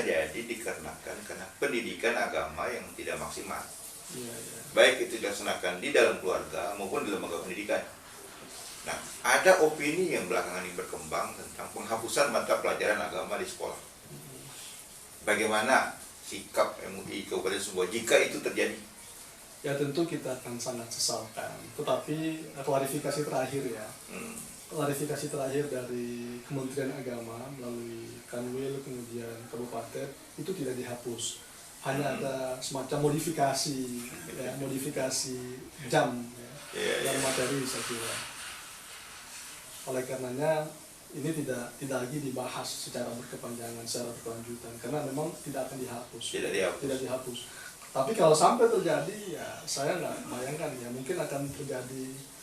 jadi dikarenakan karena pendidikan agama yang tidak maksimal. Iya, iya. Baik itu dilaksanakan di dalam keluarga maupun di lembaga pendidikan. Nah, ada opini yang belakangan ini berkembang tentang penghapusan mata pelajaran agama di sekolah. Bagaimana sikap MUI Kabupaten Sumbawa jika itu terjadi? Ya tentu kita akan sangat sesalkan. Tetapi klarifikasi terakhir ya. Klarifikasi terakhir dari Kementerian Agama melalui Kanwil kemudian Kabupaten itu tidak dihapus, hanya ada semacam modifikasi ya, modifikasi jam ya, dan materi saya kira. Oleh karenanya ini tidak lagi dibahas secara berkepanjangan, secara berkelanjutan karena memang tidak akan dihapus. Tidak dihapus. Tapi kalau sampai terjadi ya saya nggak bayangkan ya mungkin akan terjadi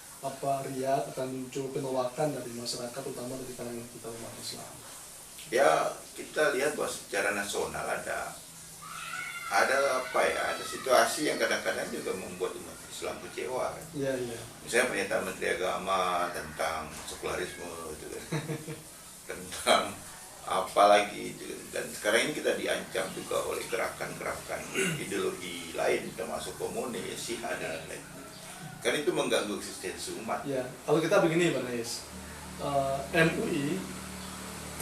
riak, akan muncul penolakan dari masyarakat utama dari kalangan kita umat Islam. Ya kita lihat bahwa secara nasional ada situasi yang kadang-kadang juga membuat umat Islam kecewa kan? Iya, iya. Misalnya pernyataan Menteri Agama tentang sekularisme gitu kan. Tentang apa lagi gitu. Dan sekarang ini kita diancam juga oleh gerakan-gerakan ideologi lain termasuk komunis, Syiah dan lain-lain. Kan itu mengganggu eksistensi umat. Ya, kalau kita begini Pak Nais, MUI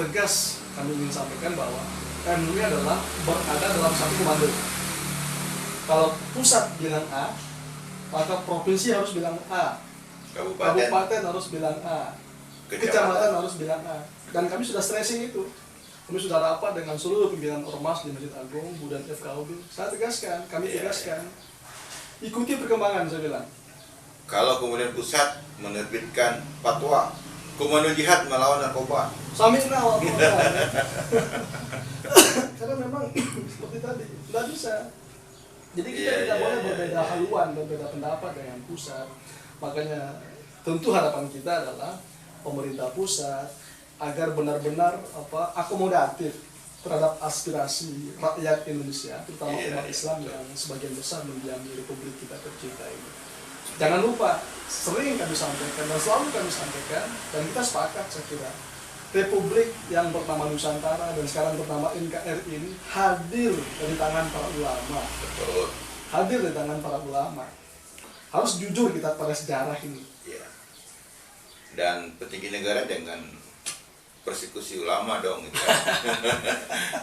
tegas kami ingin sampaikan bahwa MUI adalah berada dalam satu komando. Kalau pusat bilang A, maka provinsi harus bilang A, kabupaten harus bilang A, kecamatan harus bilang A. Dan kami sudah stressing itu. Kami sudah rapat dengan seluruh pimpinan ormas di Masjid Agung, dan FKUB. Saya tegaskan, kami tegaskan. Ikuti perkembangan, saya bilang. Kalau kemudian pusat menerbitkan fatwa komando jihad melawan narkoba, Samina karena memang seperti tadi tidak bisa. Jadi kita tidak boleh berbeda haluan, berbeda pendapat dengan pusat. Makanya tentu harapan kita adalah pemerintah pusat agar benar-benar akomodatif terhadap aspirasi rakyat Indonesia, terutama umat Islam yang sebagian besar mendiami Republik kita tercinta ini. Jangan lupa, sering kami sampaikan dan selalu kami sampaikan, dan kita sepakat saya kira, Republik yang bernama Nusantara dan sekarang bernama NKRI ini hadir dari tangan para ulama. betul. Hadir dari tangan para ulama. Harus jujur kita pada sejarah ini. Ya. Dan petinggi negara dengan persekusi ulama dong gitu.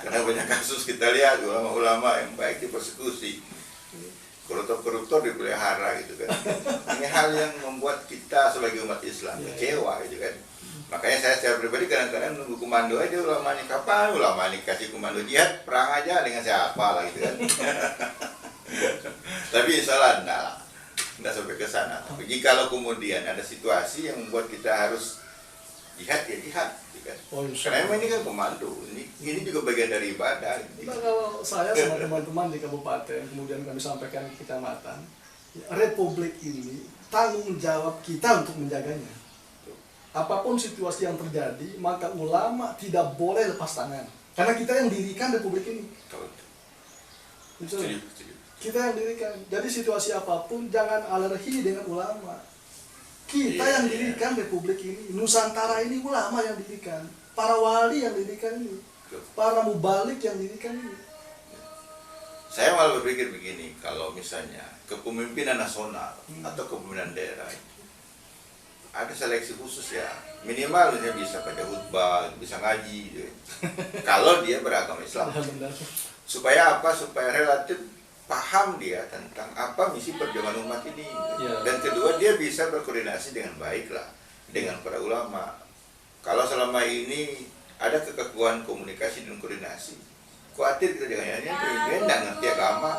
Karena banyak kasus kita lihat ulama-ulama yang baik dipersekusi, koruptor dipelihara gitu kan. Ini hal yang membuat kita sebagai umat Islam kecewa gitu kan. Makanya saya secara pribadi kadang-kadang nunggu komando aja, ulama ini kapan ulama ini kasih komando jihad, perang aja dengan siapa lah gitu kan. Tapi insya Allah enggak sampai ke sana. Tapi jikalau kemudian ada situasi yang membuat kita harus jihad ya jihad gitu kan. Karena memang ini kan komando, ini juga bagian dari ibadah gitu. Nah, kalau saya sama teman-teman di kabupaten, kemudian kami sampaikan ke kecamatan, Republik ini tanggung jawab kita untuk menjaganya. Apapun situasi yang terjadi, maka ulama tidak boleh lepas tangan. Karena kita yang dirikan Republik ini. Setuju. Kita yang dirikan. Jadi situasi apapun jangan alergi dengan ulama. Kita yang dirikan Republik ini, Nusantara ini ulama yang dirikan, para wali yang dirikan ini, para mubalik yang dirikan ini. Saya malah berpikir begini, kalau misalnya kepemimpinan nasional atau kepemimpinan daerah itu ada seleksi khusus ya, minimal dia bisa baca khutbah, bisa ngaji gitu. Kalau dia beragama Islam. Supaya apa? Supaya relatif paham dia tentang apa misi perjuangan umat ini. Dan kedua, dia bisa berkoordinasi dengan baik lah dengan para ulama. Kalau selama ini ada kekakuan komunikasi dan koordinasi, khawatir kita jangan-jangan dia nggak ngerti agama.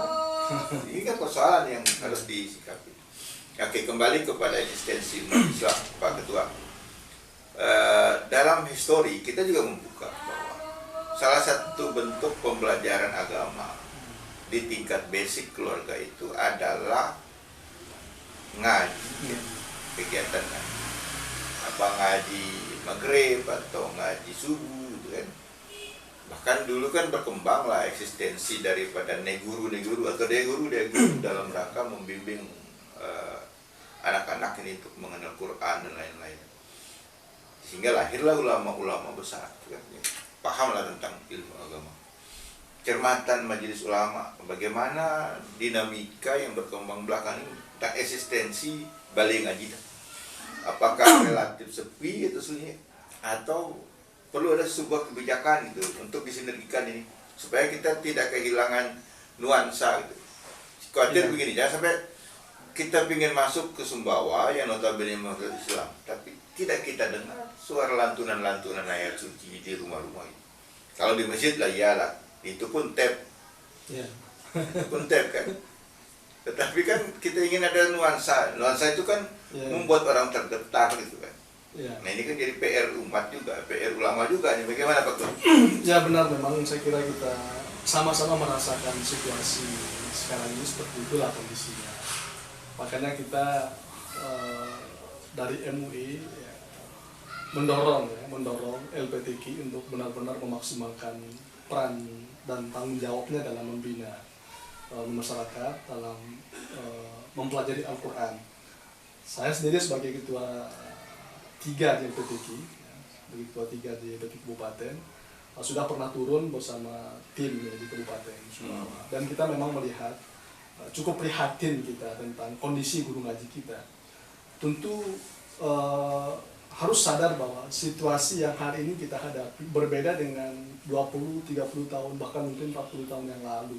Ini kan persoalan yang harus disikapi. Oke, kembali kepada eksistensi umat Islam, Pak Ketua. Dalam histori kita juga membuka bahwa salah satu bentuk pembelajaran agama di tingkat basic keluarga itu adalah ngaji, kegiatan ngaji. Apa ngaji maghrib atau ngaji subuh gitu kan. Bahkan dulu kan berkembanglah eksistensi daripada neguru atau deguru dalam rangka membimbing anak-anak ini untuk mengenal Quran dan lain-lain. Sehingga lahirlah ulama-ulama besar, pahamlah tentang ilmu agama. cermatan Majelis Ulama, bagaimana dinamika yang berkembang belakang ini tentang eksistensi balai ngaji. Apakah relatif sepi atau sunyi, atau perlu ada sebuah kebijakan gitu untuk disinergikan ini supaya kita tidak kehilangan nuansa gitu. Khawatir begini, jangan sampai kita ingin masuk ke Sumbawa yang notabene masuk Islam, tapi tidak kita dengar suara lantunan-lantunan ayat suci di rumah-rumah itu. Kalau di masjid lah iyalah, itu pun tape, itu pun tape kan. Tetapi kan kita ingin ada nuansa itu kan membuat orang tergetar gitu kan. Nah ini kan jadi PR umat juga, PR ulama juga. Nih bagaimana Pak Tur? Ya benar, memang saya kira kita sama-sama merasakan situasi sekarang ini seperti itulah kondisinya. Makanya kita dari MUI ya, mendorong LPTQ untuk benar-benar memaksimalkan peran dan tanggung jawabnya dalam membina masyarakat dalam mempelajari Al-Quran. Saya sendiri sebagai ketua 3 di LPTQ, ya, sebagai ketua 3 di LPTQ Kabupaten, sudah pernah turun bersama tim di Kabupaten Sumbawa. Dan kita memang melihat cukup prihatin kita tentang kondisi guru ngaji kita. Tentu harus sadar bahwa situasi yang hari ini kita hadapi berbeda dengan 20-30 tahun, bahkan mungkin 40 tahun yang lalu.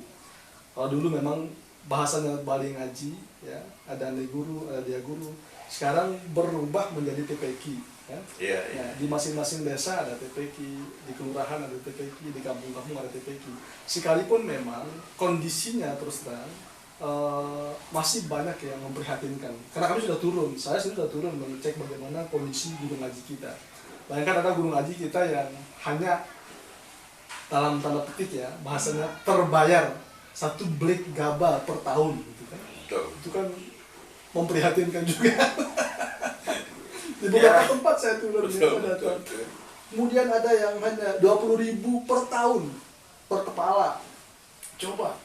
Kalau dulu memang bahasanya balai ngaji, ya, ada ane guru, ada dia guru. Sekarang berubah menjadi TPQ. Ya. Nah, di masing-masing desa ada TPQ, di kelurahan ada TPQ, di kampung-kampung ada TPQ. Sekalipun memang kondisinya terus terang masih banyak yang memprihatinkan. Karena kami sudah turun, saya sudah turun mengecek bagaimana kondisi guru ngaji kita. Bayangkan ada guru ngaji kita yang hanya dalam tanda petik ya, bahasanya terbayar 1 blik gabah per tahun gitu kan. Itu kan memprihatinkan juga. Di beberapa tempat saya turun ada. Kemudian ada yang hanya 20.000 per tahun per kepala. Coba.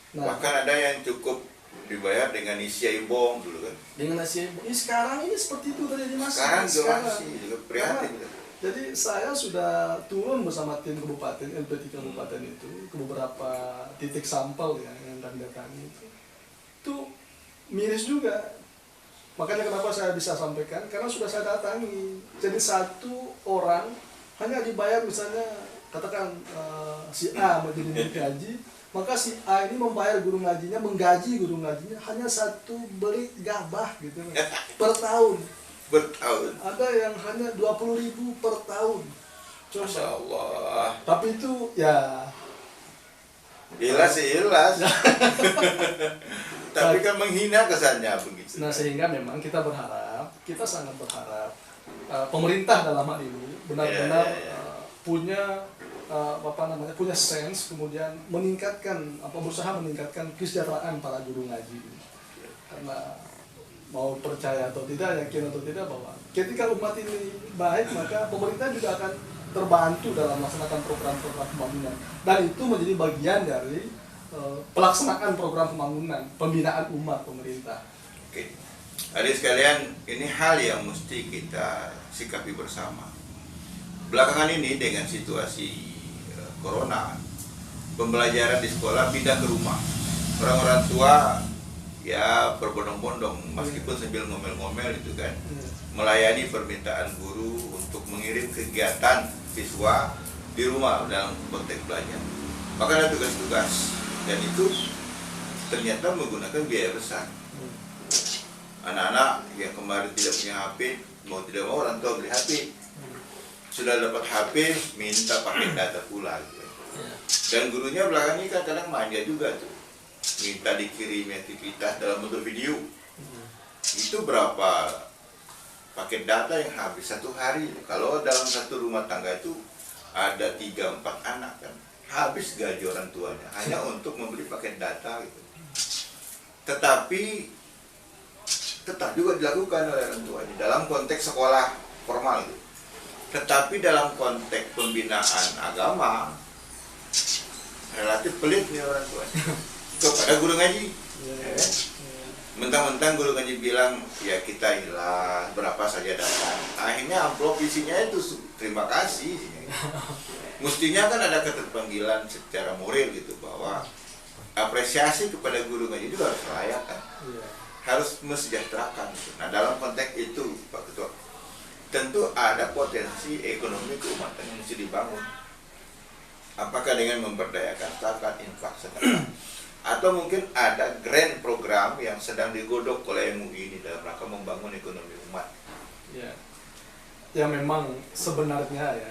Nah, bahkan ada yang cukup dibayar dengan isi bom dulu kan. Dengan isi bom. Sekarang ini seperti itu terjadi Mas. Sekarang juga prihatin. Jadi saya sudah turun bersama tim kabupaten, LPTQ kabupaten itu ke beberapa titik sampel ya, yang kami datangi itu miris juga. Makanya kenapa saya bisa sampaikan, karena sudah saya datangi. Jadi 1 orang hanya dibayar misalnya, katakan si A menjadi guru ngaji, maka si A ini membayar guru ngajinya, menggaji guru ngajinya hanya 1 beli gabah gitu per tahun. Ada yang hanya 20.000 per tahun. Coba. Masya Allah. Tapi itu ya Ilas. Tapi kan menghina kesannya begitu. Nah sehingga memang kita sangat berharap pemerintah dalam hal ini benar-benar punya punya sense, kemudian berusaha meningkatkan kesejahteraan para guru ngaji. Karena mau percaya atau tidak, yakin atau tidak, bahwa ketika umat ini baik, maka pemerintah juga akan terbantu dalam melaksanakan program-program pembangunan, dan itu menjadi bagian dari pelaksanaan program pembangunan, pembinaan umat pemerintah. Oke, adik sekalian, ini hal yang mesti kita sikapi bersama. Belakangan ini dengan situasi corona, pembelajaran di sekolah pindah ke rumah. Orang-orang tua ya berbondong-bondong, meskipun sambil ngomel-ngomel itu kan, melayani permintaan guru untuk mengirim kegiatan siswa di rumah dalam konteks belajar. Maka ada tugas-tugas, dan itu ternyata menggunakan biaya besar. Anak-anak yang kemarin tidak punya HP, mau tidak mau orang tua beli HP. Sudah dapat HP, minta pakai data pula gitu. Dan gurunya belakang ini kan kadang manja juga tuh, minta dikirim aktivitas dalam bentuk video. Itu berapa paket data yang habis 1 hari. Kalau dalam satu rumah tangga itu ada 3-4 anak kan, habis gaji orang tuanya hanya untuk membeli paket data gitu. Tetapi tetap juga dilakukan oleh orang tuanya dalam konteks sekolah formal gitu. Tetapi dalam konteks pembinaan agama relatif pelit nih orang tuanya kepada guru ngaji. Mentang-mentang guru ngaji bilang ya kita ikhlas berapa saja datang, akhirnya amplop isinya itu terima kasih isinya. Mestinya kan ada keterpanggilan secara moral gitu, bahwa apresiasi kepada guru ngaji juga harus layak kan, harus mesejahterakan gitu. Nah dalam konteks itu Pak Ketua, tentu ada potensi ekonomi keumatan yang mesti dibangun. Apakah dengan memberdayakan zakat, infak, sedekah, atau mungkin ada grand program yang sedang digodok oleh MUI ini dalam rangka membangun ekonomi umat. Ya memang sebenarnya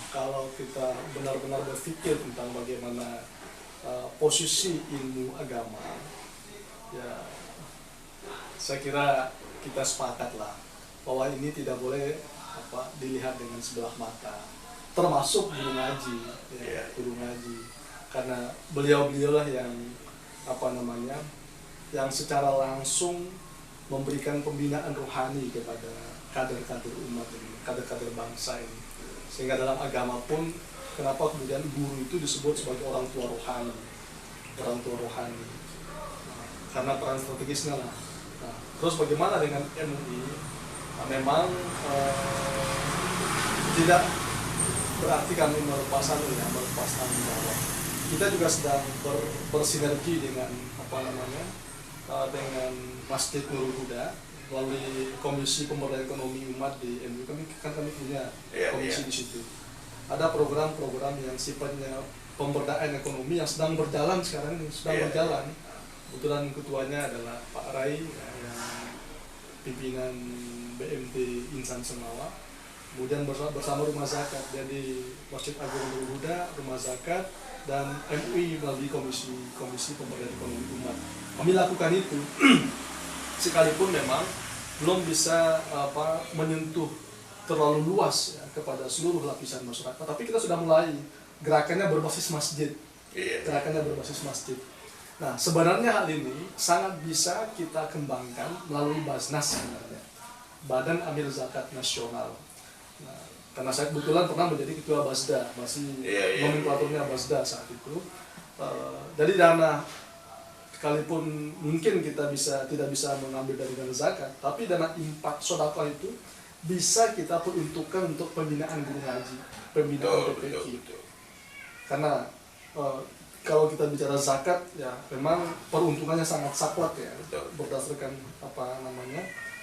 kalau kita benar-benar berpikir tentang bagaimana posisi ilmu agama, ya saya kira kita sepakatlah bahwa ini tidak boleh dilihat dengan sebelah mata, termasuk guru ngaji, guru ngaji, karena beliau-beliaulah yang yang secara langsung memberikan pembinaan rohani kepada kader-kader umat ini, kader-kader bangsa ini. Sehingga dalam agama pun, kenapa kemudian guru itu disebut sebagai orang tua rohani, karena peran strategisnya lah. Nah, terus bagaimana dengan MUI? Nah, memang tidak berarti kami melepas tanggung jawab. Kita juga sedang bersinergi dengan dengan Masjid Nurul Huda melalui Komisi Pemberdayaan Ekonomi Umat di MUI. Kami punya komisi di situ. Ada program-program yang sifatnya pemberdayaan ekonomi yang sedang berjalan sekarang ini, berjalan. Kebetulan ketuanya adalah Pak Rai, yang pimpinan BMT Insan Semawa. Kemudian bersama Rumah Zakat, jadi Masjid Agung Nurul Huda, Rumah Zakat, dan MUI melalui Komisi Pemberdayaan Ekonomi Umat. Kami lakukan itu, sekalipun memang belum bisa menyentuh terlalu luas ya, kepada seluruh lapisan masyarakat. Tapi kita sudah mulai gerakannya berbasis masjid. Nah, sebenarnya hal ini sangat bisa kita kembangkan melalui Basnas sebenarnya, Badan Amil Zakat Nasional. Nah, karena saya kebetulan pernah menjadi ketua Basda, masih nomenklaturnya Basda saat itu. Jadi dana, sekalipun mungkin kita tidak bisa mengambil dari dana zakat, tapi dana infak sedekah itu bisa kita peruntukkan untuk pembinaan guru ngaji, pembinaan PPQ. Karena kalau kita bicara zakat, ya memang peruntukannya sangat saklek ya, berdasarkan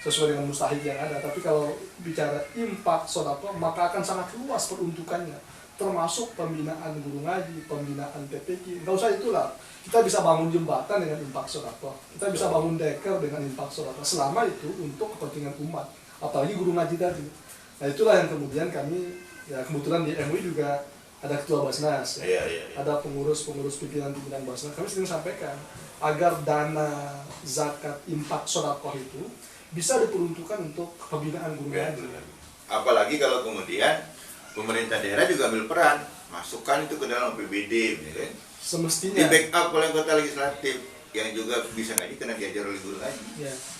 sesuai dengan mustahik yang ada. Tapi kalau bicara infak sedekah, maka akan sangat luas peruntukannya, termasuk pembinaan guru ngaji, pembinaan PPQ. Nggak usah itulah, kita bisa bangun jembatan dengan infak sedekah, kita bisa bangun deker dengan infak sedekah, selama itu untuk kepentingan umat, apalagi guru ngaji tadi. Nah itulah yang kemudian kami, ya kebetulan di MUI juga ada ketua Basnas, ada pengurus pimpinan Basnas. Kami sering sampaikan agar dana zakat infak sedekah itu bisa diperuntukkan untuk pembinaan guru ngaji. Apalagi kalau kemudian pemerintah daerah juga ambil peran, masukkan itu ke dalam APBD, kan? Semestinya di backup oleh anggota legislatif yang juga bisa ngaji, karena diajar oleh guru ngaji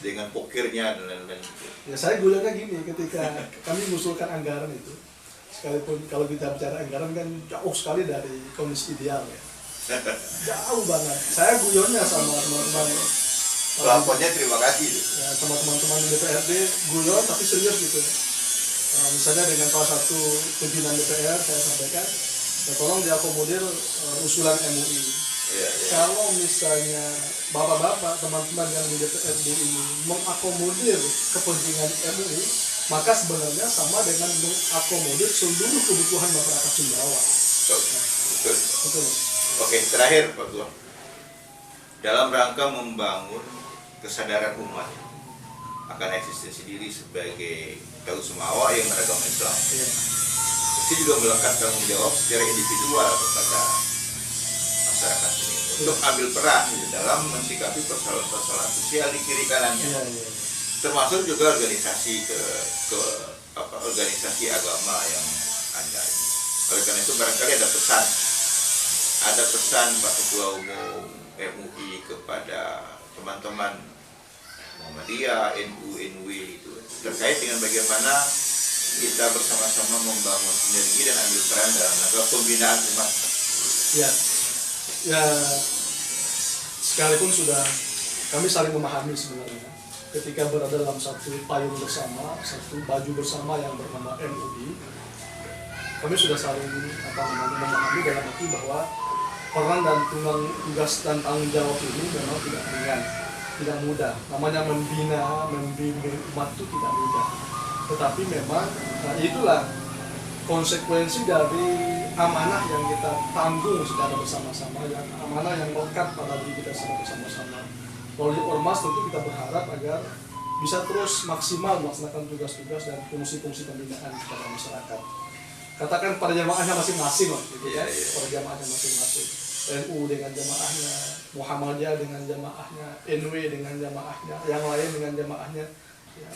dengan pokirnya dan lain-lain. Ya saya gulanya gini, ketika kami mengusulkan anggaran itu, sekalipun kalau kita bicara anggaran kan jauh sekali dari kondisi ideal ya, jauh banget. Saya guyonnya sama teman-teman. Pelapornya terima kasih. Ya, sama teman-teman di DPRD guyon tapi serius gitu. Misalnya dengan salah satu pimpinan DPR saya sampaikan, ya tolong diakomodir usulan MUI. Kalau misalnya bapak-bapak, teman-teman yang di DPRD ini mengakomodir kepentingan MUI, maka sebenarnya sama dengan mengakomodir seluruh kebutuhan masyarakat Sumbawa. Betul. Oke, terakhir Pak Ketua. Dalam rangka membangun kesadaran umat akan eksistensi diri sebagai kaum Sumbawa yang beragama Islam, mesti juga melekat tanggung jawab secara individual kepada masyarakat ini untuk ambil peran di dalam mensikapi persoalan-persoalan sosial di kiri kanannya, termasuk juga organisasi organisasi agama yang ada. Oleh karena itu barangkali ada pesan Pak Ketua Umum MUI kepada teman-teman Muhammadiyah, NU, NW itu terkait dengan bagaimana kita bersama-sama membangun sinergi dan ambil peran dalam rangka pembinaan umat. Ya sekalipun sudah kami saling memahami sebenarnya ketika berada dalam satu payung bersama, satu baju bersama yang bernama MUI, kami sudah saling memahami dalam arti bahwa peran dan tugas dan tanggung jawab ini memang tidak ringan, tidak mudah. Namanya membina, membimbing umat itu tidak mudah. Tetapi memang itulah konsekuensi dari amanah yang kita tanggung secara bersama-sama, yang amanah yang melekat pada diri kita secara bersama-sama. Melalui ormas tentu kita berharap agar bisa terus maksimal melaksanakan tugas-tugas dan fungsi-fungsi pembinaan kepada masyarakat. Katakan pada jamaahnya masing-masing, gitu ya, pada jamaahnya masing-masing. NU dengan jamaahnya, Muhammadiyah dengan jamaahnya, NW dengan jamaahnya, yang lain dengan jamaahnya. Ya.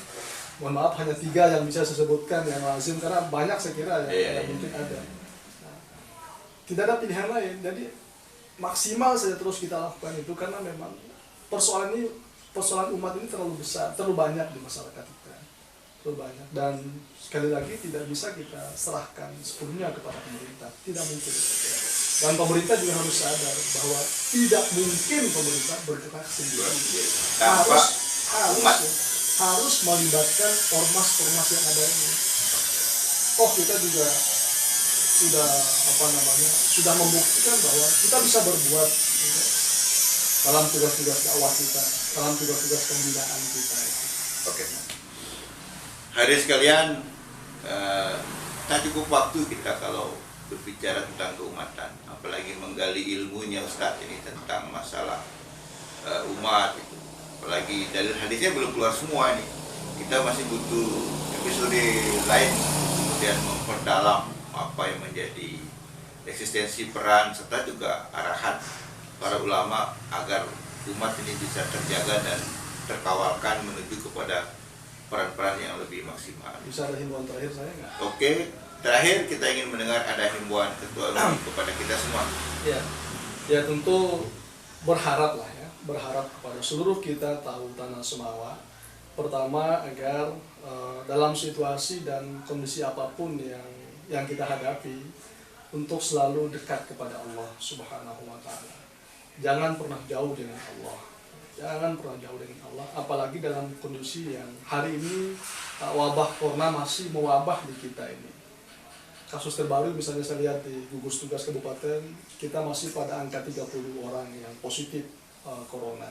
Mohon maaf hanya 3 yang bisa saya sebutkan yang lazim karena banyak saya kira yang mungkin ada. Nah, tidak ada pilihan lain. Jadi maksimal saja terus kita lakukan itu karena memang persoalan umat ini terlalu besar, terlalu banyak di masyarakat kita, terlalu banyak, dan sekali lagi tidak bisa kita serahkan sepenuhnya kepada pemerintah, tidak mungkin. Dan pemerintah juga harus sadar bahwa tidak mungkin pemerintah bergerak sendiri, harus melibatkan ormas-ormas yang ada ini. Oh, kita juga sudah membuktikan bahwa kita bisa berbuat gitu, dalam tugas-tugas dakwah kita, dalam tugas-tugas pembinaan kita. Oke. Hadirin sekalian, tak cukup waktu kita kalau berbicara tentang keumatan, apalagi menggali ilmunya Ustadz ini tentang masalah umat itu. Apalagi dalil hadisnya belum keluar semua nih. Kita masih butuh episode lain kemudian memperdalam apa yang menjadi eksistensi peran serta juga arahan para ulama agar umat ini bisa terjaga dan terkawalkan menuju kepada peran-peran yang lebih maksimal. Bisa ada himbauan terakhir saya nggak? Oke, terakhir kita ingin mendengar ada himbauan Ketua Umum kepada kita semua. Ya tentu berharap kepada seluruh kita tahu Tanah Semawa. Pertama agar dalam situasi dan kondisi apapun yang kita hadapi untuk selalu dekat kepada Allah Subhanahu wa Ta'ala. Jangan pernah jauh dengan Allah. Jangan pernah jauh dengan Allah, apalagi dalam kondisi yang hari ini wabah corona masih mewabah di kita ini. Kasus terbaru misalnya saya lihat di gugus tugas kabupaten, kita masih pada angka 30 orang yang positif corona.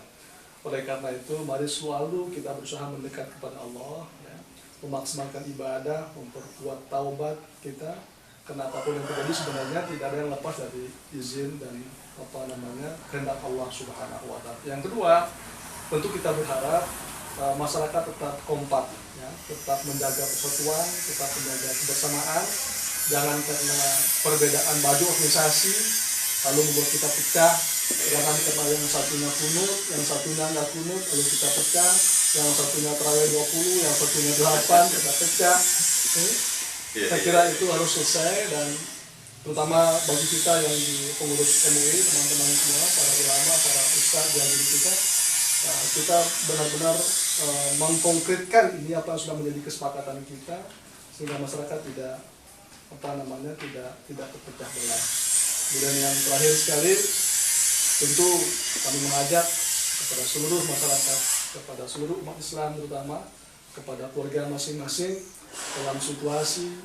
Oleh karena itu, mari selalu kita berusaha mendekat kepada Allah, ya, memaksimalkan ibadah, memperkuat taubat kita. Karena apapun yang terjadi sebenarnya tidak ada yang lepas dari izin dan kehendak Allah Subhanahu wa Ta'ala. Yang kedua, tentu kita berharap masyarakat tetap kompak, ya, tetap menjaga persatuan, tetap menjaga kebersamaan. Jangan karena perbedaan baju organisasi lalu membuat kita pecah. Jangan karena yang satunya kunut, yang satunya nggak kunut, lalu kita pecah. Yang satunya terawih 20, yang satunya 8, kita pecah. Saya kira itu harus selesai, dan terutama bagi kita yang di pengurus MUI, teman-teman semua, para ulama, para ustadz yang di kita benar-benar mengkonkretkan ini apa yang sudah menjadi kesepakatan kita, sehingga masyarakat tidak terpecah belah. Kemudian yang terakhir sekali, tentu kami mengajak kepada seluruh masyarakat, kepada seluruh umat Islam terutama, kepada keluarga masing-masing dalam situasi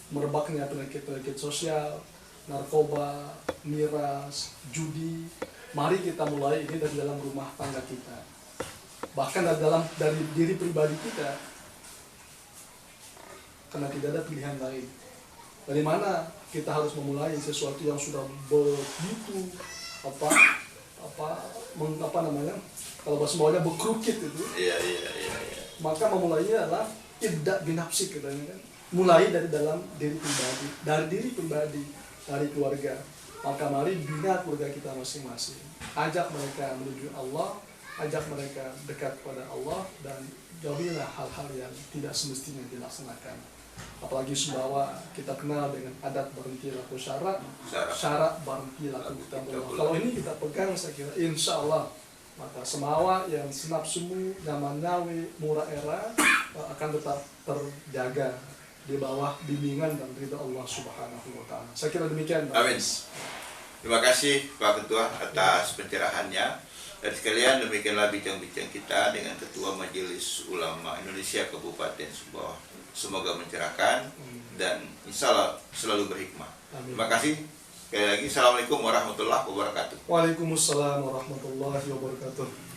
merebaknya penyakit-penyakit sosial, narkoba, miras, judi. Mari kita mulai ini dari dalam rumah tangga kita, bahkan dari diri pribadi kita, karena tidak ada pilihan lain. Dari mana kita harus memulai sesuatu yang sudah begitu kalau bahasa Bawahnya bekrukit itu. Iya. Maka memulainya adalah ibda binafsik, katanya kan. Mulai dari dalam diri pribadi, dari keluarga. Maka mari bina keluarga kita masing-masing. Ajak mereka menuju Allah, ajak mereka dekat kepada Allah, dan jauhilah hal-hal yang tidak semestinya dilaksanakan. Apalagi Sumbawa kita kenal dengan adat berhenti laku syarat berhenti laku kita berlaku. Kalau ini kita pegang, saya kira insya Allah maka Semawa yang senap semu, nyaman nyawi, murah era akan tetap terjaga di bawah bimbingan dan ridha Allah Subhanahu wa Ta'ala. Saya kira demikian. Amin. Terima kasih Pak Ketua atas pencerahannya. Dan sekalian demikianlah bincang-bincang kita dengan Ketua Majelis Ulama Indonesia Kabupaten Sumbawa. Semoga mencerahkan dan insya Allah selalu berhikmah. Amin. Terima kasih. Sekali lagi, Assalamualaikum warahmatullahi wabarakatuh. Waalaikumsalam warahmatullahi wabarakatuh.